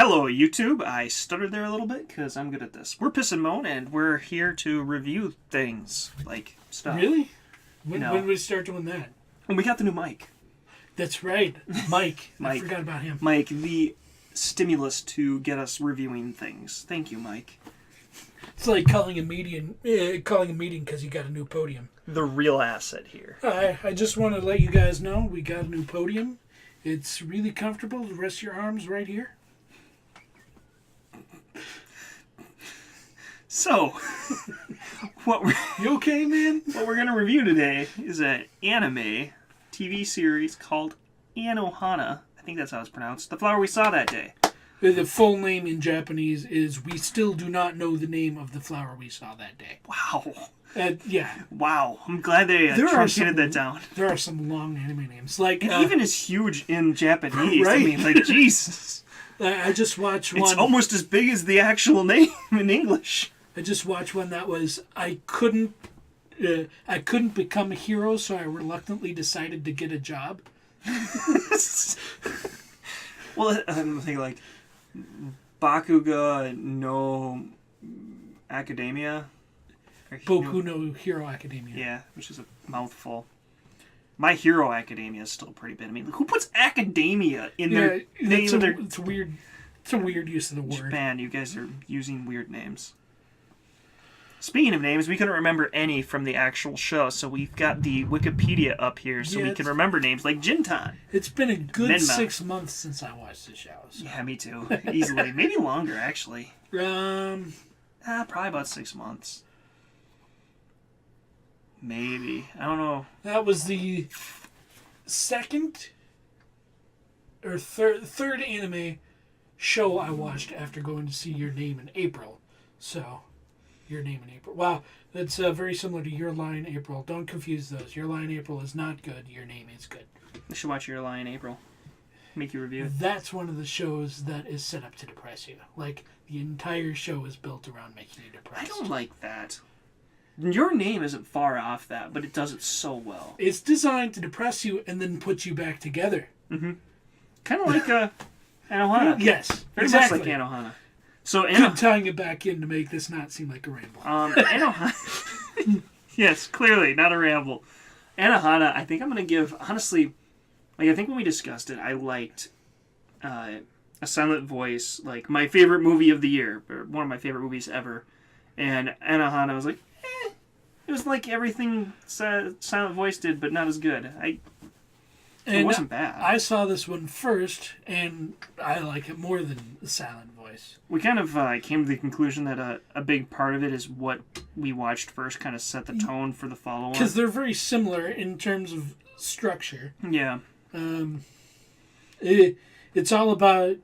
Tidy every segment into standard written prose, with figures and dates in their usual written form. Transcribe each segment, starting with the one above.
Hello, YouTube. I stuttered there a little bit because I'm good at this. We're Piss and Moan, and we're here to review things, like stuff. Really? When did we start doing that? And we got the new mic. That's right. Mike. Mike. I forgot about him. Mike, the stimulus to get us reviewing things. Thank you, Mike. It's like calling a meeting because you got a new podium. The real asset here. I just want to let you guys know we got a new podium. It's really comfortable to rest your arms right here. So, You okay, man? what we're going to review today is an anime TV series called Anohana. I think that's how it's pronounced. The flower we saw that day. The full name in Japanese is We Still Do Not Know the Name of the Flower We Saw That Day. Wow. Yeah. Wow. I'm glad they truncated that down. There are some long anime names. Like It even is huge in Japanese. Right? I mean, like, Jesus. I just watched one. It's almost as big as the actual name in English. I just watched one that was I couldn't become a hero, so I reluctantly decided to get a job. Well, I'm thinking like Bakuga no Academia. Boku no Hero Academia. Yeah, which is a mouthful. My Hero Academia is still pretty big. I mean, who puts academia in their name? It's weird. It's a weird use of the word. Japan, you guys are using weird names. Speaking of names, we couldn't remember any from the actual show, so we've got the Wikipedia up here so we can remember names like Jintan. It's been a good Menma. 6 months since I watched the show. So. Yeah, me too. Easily. Maybe longer, actually. Um, Probably about 6 months. Maybe. I don't know. that was the second or third anime show I watched after going to see Your Name in April. So, Your Name in April. Wow, that's very similar to Your Lie in April. Don't confuse those. Your Lie in April is not good. Your Name is good. We should watch Your Lie in April. Make you review it. That's one of the shows that is set up to depress you. Like, the entire show is built around making you depressed. I don't like that. Your Name isn't far off that, but it does it so well. It's designed to depress you and then put you back together. Mm-hmm. Kind of like Anohana. Yes, Very exactly. much like Anohana. So Good tying it back in to make this not seem like a ramble. Anohana. Yes, clearly, not a ramble. Anohana, I think I'm going to give, honestly, like, I think when we discussed it, I liked A Silent Voice, like, my favorite movie of the year, or one of my favorite movies ever. And Anohana was like, it was like everything Silent Voice did, but not as good. It wasn't bad. I saw this one first, and I like it more than The Silent Voice. We kind of came to the conclusion that a big part of it is what we watched first kind of set the tone for the follow-on. Because they're very similar in terms of structure. Yeah. It's all about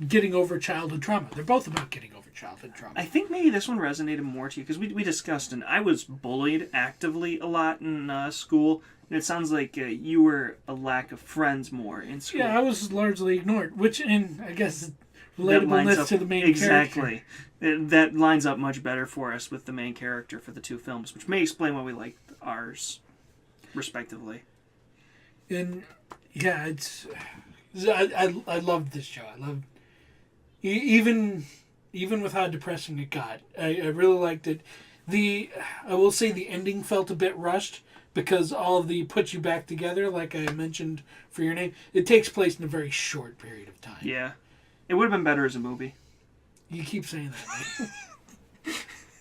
getting over childhood trauma. They're both about getting over childhood trauma. I think maybe this one resonated more to you, because we discussed, and I was bullied actively a lot in school. And it sounds like you were a lack of friends more in school. Yeah, I was largely ignored, which, in I guess, relatableness to the main exactly. character. That lines up much better for us with the main character for the two films, which may explain why we liked ours, respectively. And, yeah, I loved this show. I loved... Even with how depressing it got, I really liked it. I will say the ending felt a bit rushed, because all of the put you back together, like I mentioned for Your Name, it takes place in a very short period of time. Yeah. It would have been better as a movie. You keep saying that, Mike.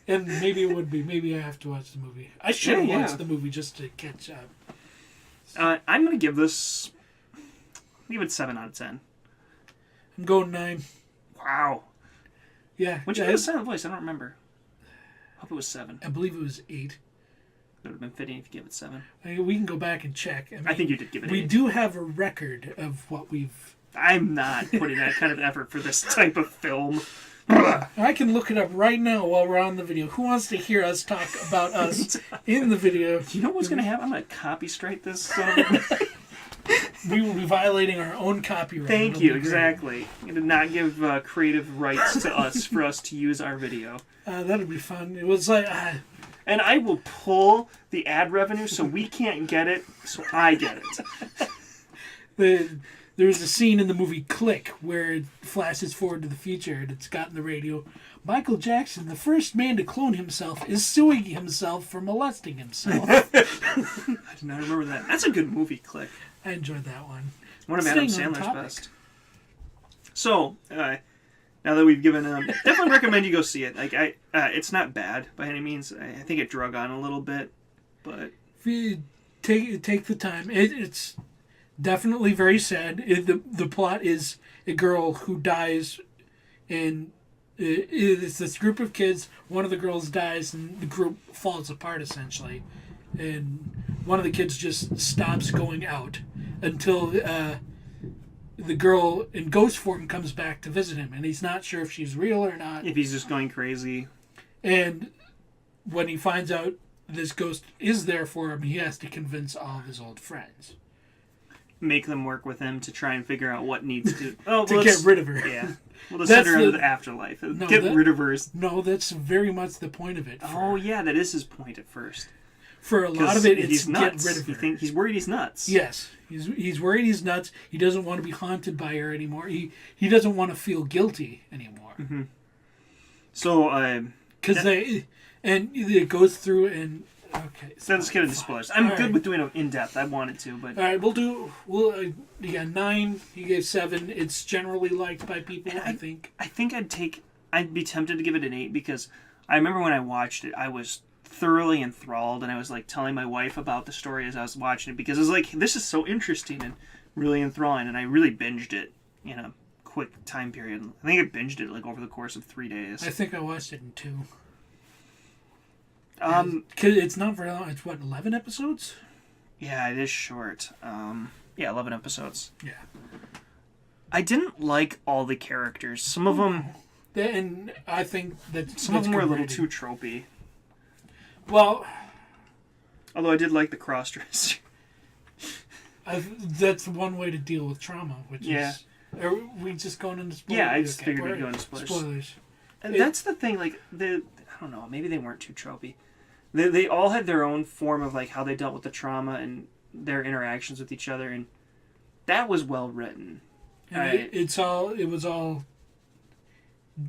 And maybe it would be. Maybe I have to watch the movie. I should have watched the movie just to catch up. I'm going to give this... give it 7 out of 10. I'm going 9. Wow. Yeah. When'd you get a Silent Voice? I don't remember. I hope it was 7. I believe it was 8. It would have been fitting if you gave it 7. We can go back and check. I think you did give it 8. We do have a record of what we've... I'm not putting that kind of effort for this type of film. I can look it up right now while we're on the video. Who wants to hear us talk about us in the video? You know what's going to happen? I'm going to copy strike this. We will be violating our own copyright. Thank you, exactly. You did not give creative rights to us for us to use our video. That'd be fun. It was like... And I will pull the ad revenue so we can't get it, so I get it. there's a scene in the movie Click where it flashes forward to the future and it's got in the radio, Michael Jackson, the first man to clone himself, is suing himself for molesting himself. I did not remember that. That's a good movie, Click. I enjoyed that one. One of Adam Sandler's best. So, now that we've given definitely recommend you go see it. Like it's not bad by any means. I think it drug on a little bit, but if you take the time, it's definitely very sad. The plot is a girl who dies, and it's this group of kids. One of the girls dies, and the group falls apart essentially. And one of the kids just stops going out until the girl in ghost form comes back to visit him, and he's not sure if she's real or not. If he's just going crazy. And when he finds out this ghost is there for him, he has to convince all of his old friends. Make them work with him to try and figure out what needs to... get rid of her. Yeah. Well, to send her into the afterlife. Get rid of her. No, that's very much the point of it. Yeah, that is his point at first. For a lot of it, it's nuts. Get rid of her. He's worried he's nuts. Yes. He's worried he's nuts. He doesn't want to be haunted by her anymore. He doesn't want to feel guilty anymore. Mm-hmm. So, because it goes through and okay. So let's get into spoilers. I'm good with doing it in depth. I wanted to, but all right, you got 9. You gave 7. It's generally liked by people. I think. I think I'd be tempted to give it an 8 because I remember when I watched it, I was thoroughly enthralled, and I was like telling my wife about the story as I was watching it because I was like, this is so interesting and really enthralling, and I really binged it in a quick time period. I think I binged it like over the course of 3 days. I think I watched it in 2. Cause it's not very long. It's 11 episodes? Yeah, it is short. 11 episodes. Yeah. I didn't like all the characters. Some of them... And I think that... Some of them were a little too tropey. Well... Although I did like the cross-dresser. That's one way to deal with trauma, which is... Are we just going into spoilers? Yeah, I just figured we'd go into spoilers. And that's the thing, like, I don't know, maybe they weren't too tropey. They all had their own form of, like, how they dealt with the trauma and their interactions with each other, and that was well written. And it was all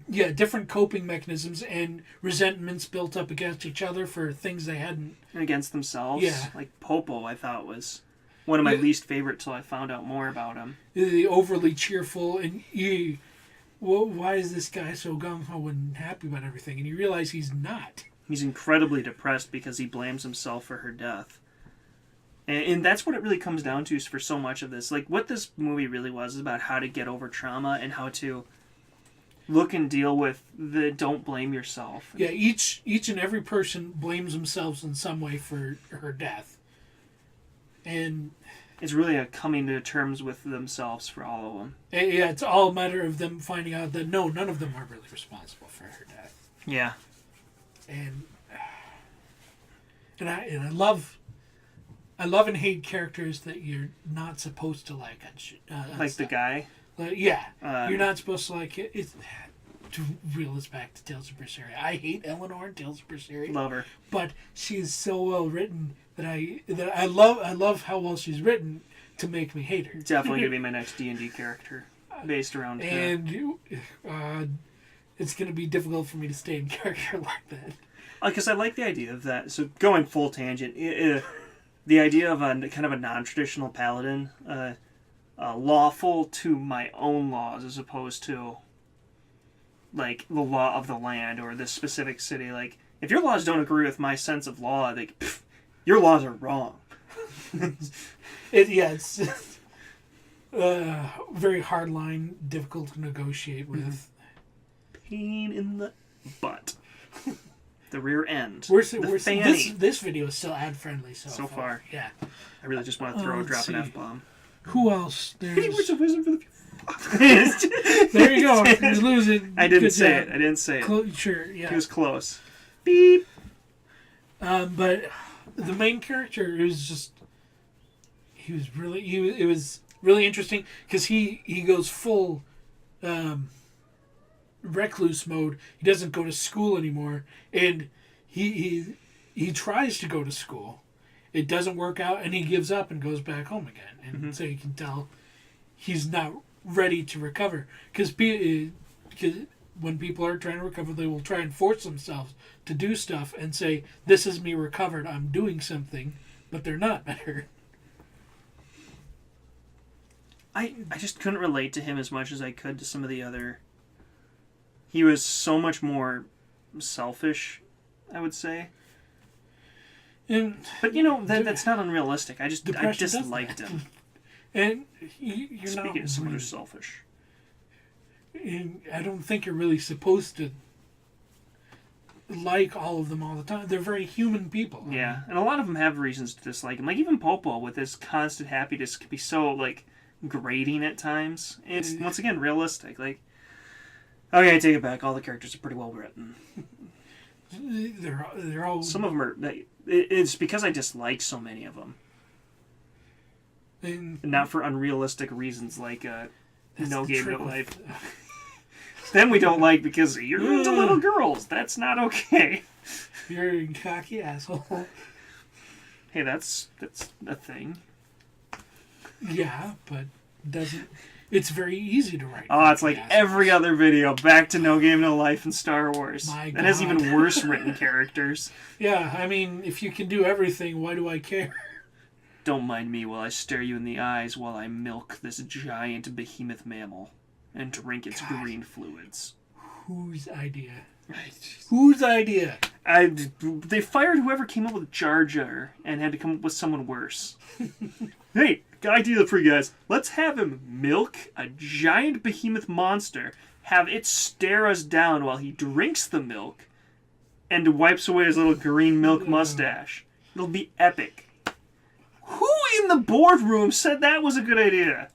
different coping mechanisms and resentments built up against each other for things they hadn't... Against themselves. Yeah. Like, Popo, I thought, was one of my least favorite till I found out more about him. The overly cheerful and... why is this guy so gung-ho and happy about everything? And you realize he's not. He's incredibly depressed because he blames himself for her death. And that's what it really comes down to for so much of this. Like, what this movie really was is about how to get over trauma and how to look and deal with the don't blame yourself. Yeah, each and every person blames themselves in some way for her death. And... It's really a coming to terms with themselves for all of them. Yeah, it's all a matter of them finding out that, no, none of them are really responsible for her death. Yeah. And I love and hate characters that you're not supposed to like. Like the guy? You're not supposed to like it. To reel us back to Tales of Berseria. I hate Eleanor in Tales of Berseria. Love her. But she is so well written that I love how well she's written to make me hate her. Definitely going to be my next D&D character based around her. And it's going to be difficult for me to stay in character like that. Because I like the idea of that. So going full tangent, the idea of a kind of a non-traditional paladin, lawful to my own laws as opposed to like the law of the land or this specific city. Like, if your laws don't agree with my sense of law, like, your laws are wrong. It's very hard line, difficult to negotiate with. Pain in the butt. The rear end. This video is still ad friendly so far. Yeah. I really just want to drop an F-bomb. Who else? He was a wizard for the there you go. He's losing. I didn't say it. Sure, yeah. He was close. Beep. But the main character is it was really interesting because he goes full recluse mode. He doesn't go to school anymore, and he tries to go to school. It doesn't work out, and he gives up and goes back home again. And so you can tell he's not ready to recover. Because when people are trying to recover, they will try and force themselves to do stuff and say, "This is me recovered. I'm doing something," but they're not better. I just couldn't relate to him as much as I could to some of the other. He was so much more selfish, I would say. But that's not unrealistic. I disliked him. And you're Speaking not of someone who's selfish. And I don't think you're really supposed to like all of them all the time. They're very human people. Yeah, and a lot of them have reasons to dislike him. Like even Popo with his constant happiness can be so like grating at times. It's once again realistic. Like, okay, I take it back. All the characters are pretty well written. They're all. Some of them are. It's because I dislike so many of them, and not for unrealistic reasons like No Game No Life. Then we don't like because you're into little girls. That's not okay. You're a cocky asshole. Hey, that's a thing. Yeah, but doesn't. It's very easy to write. Oh, it's like assholes. Every other video. Back to No Game No Life and Star Wars. My God. That has even worse written characters. Yeah, I mean, if you can do everything, why do I care? Don't mind me while I stare you in the eyes while I milk this giant behemoth mammal and drink its green fluids. Whose idea? Whose idea? They fired whoever came up with Jar Jar and had to come up with someone worse. Hey, idea for you guys. Let's have him milk a giant behemoth monster, have it stare us down while he drinks the milk, and wipes away his little green milk mustache. It'll be epic. Who in the boardroom said that was a good idea?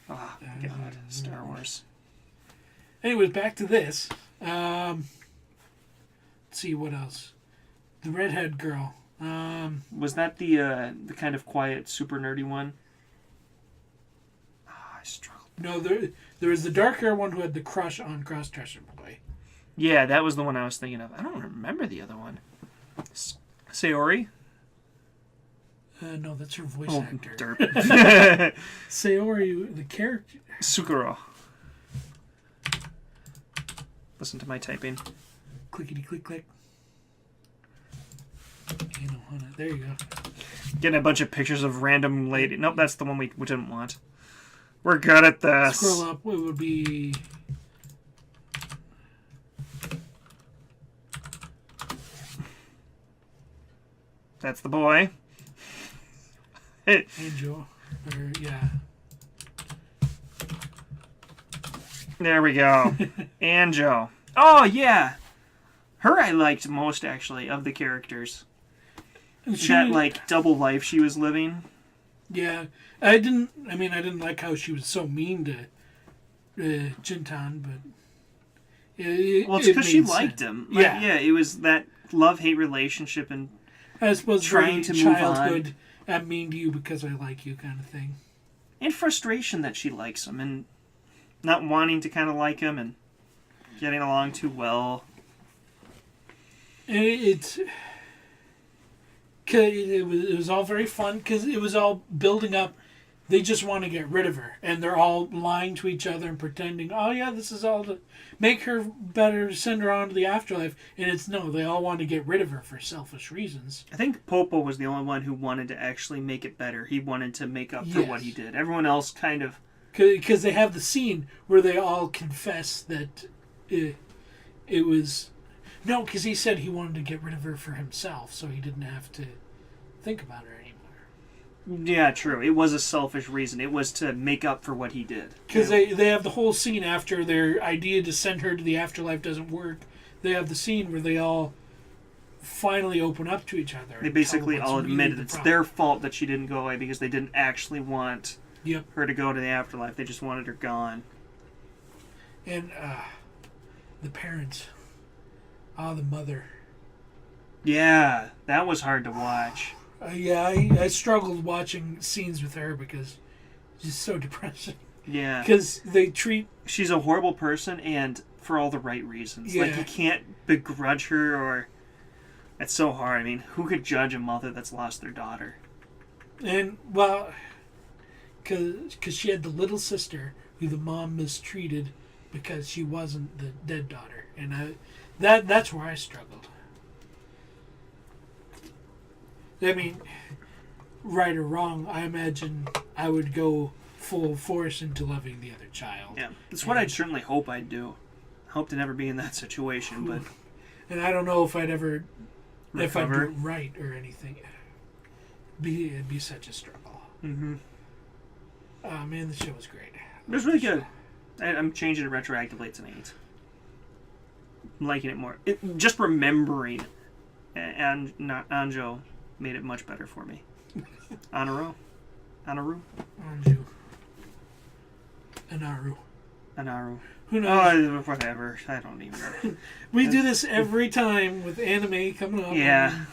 Oh, God. Star Wars. Anyways, back to this. Let's see, what else? The redhead girl. Was that the kind of quiet, super nerdy one? Oh, I struggled. No, there was the dark hair one who had the crush on Crossdresser Boy. Yeah, that was the one I was thinking of. I don't remember the other one. Sayori? No, that's her voice actor. Derp. Sayori, the character. Sukuro. Listen to my typing. Clickety click click. Anohana. There you go. Getting a bunch of pictures of random lady. Nope, that's the one we didn't want. We're good at this. Scroll up. What would be? That's the boy. Angel. Yeah. There we go. Anjo. Oh, yeah. Her I liked most, actually, of the characters. That, like, double life she was living. Yeah. I didn't like how she was so mean to Jintan, but... It's because she liked him. Like, yeah, it was that love-hate relationship and I suppose trying to move on. I'm mean to you because I like you kind of thing. And frustration that she likes him and not wanting to kind of like him and getting along too well. It was all very fun because it was all building up. They just want to get rid of her, and they're all lying to each other and pretending, oh yeah, this is all to make her better, send her on to the afterlife. And it's no, they all want to get rid of her for selfish reasons. I think Popo was the only one who wanted to actually make it better. He wanted to make up for what he did. Everyone else kind of... Because they have the scene where they all confess that it was... No, because he said he wanted to get rid of her for himself, so he didn't have to think about her anymore. Yeah, true. It was a selfish reason. It was to make up for what he did. Because they have the whole scene after their idea to send her to the afterlife doesn't work. They have the scene where they all finally open up to each other. They basically all admitted it's their fault that she didn't go away because they didn't actually want her to go to the afterlife. They just wanted her gone. And the parents. The mother. Yeah, that was hard to watch. I struggled watching scenes with her because it's just so depressing. Yeah. Because they treat... She's a horrible person and for all the right reasons. Yeah. Like, you can't begrudge her or... It's so hard. I mean, who could judge a mother that's lost their daughter? And, well... because she had the little sister who the mom mistreated because she wasn't the dead daughter, and that's where I struggled. I mean, right or wrong, I imagine I would go full force into loving the other child. Yeah, that's what I'd certainly hope I'd do. Hope to never be in that situation, but and I don't know if I'd ever if I'd do recover. it right or anything. It'd be such a struggle. Mm-hmm. Oh man, the show was great. It was really good. I'm changing it retroactively. It's an 8. I'm liking it more. Just remembering and Anjo made it much better for me. Anaru. Anju. Anaru. Who knows? Oh, whatever. I don't even know. We do this every time with anime coming up. Yeah.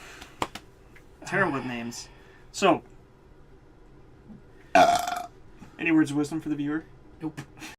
Terrible with names. So, any words of wisdom for the viewer? Nope.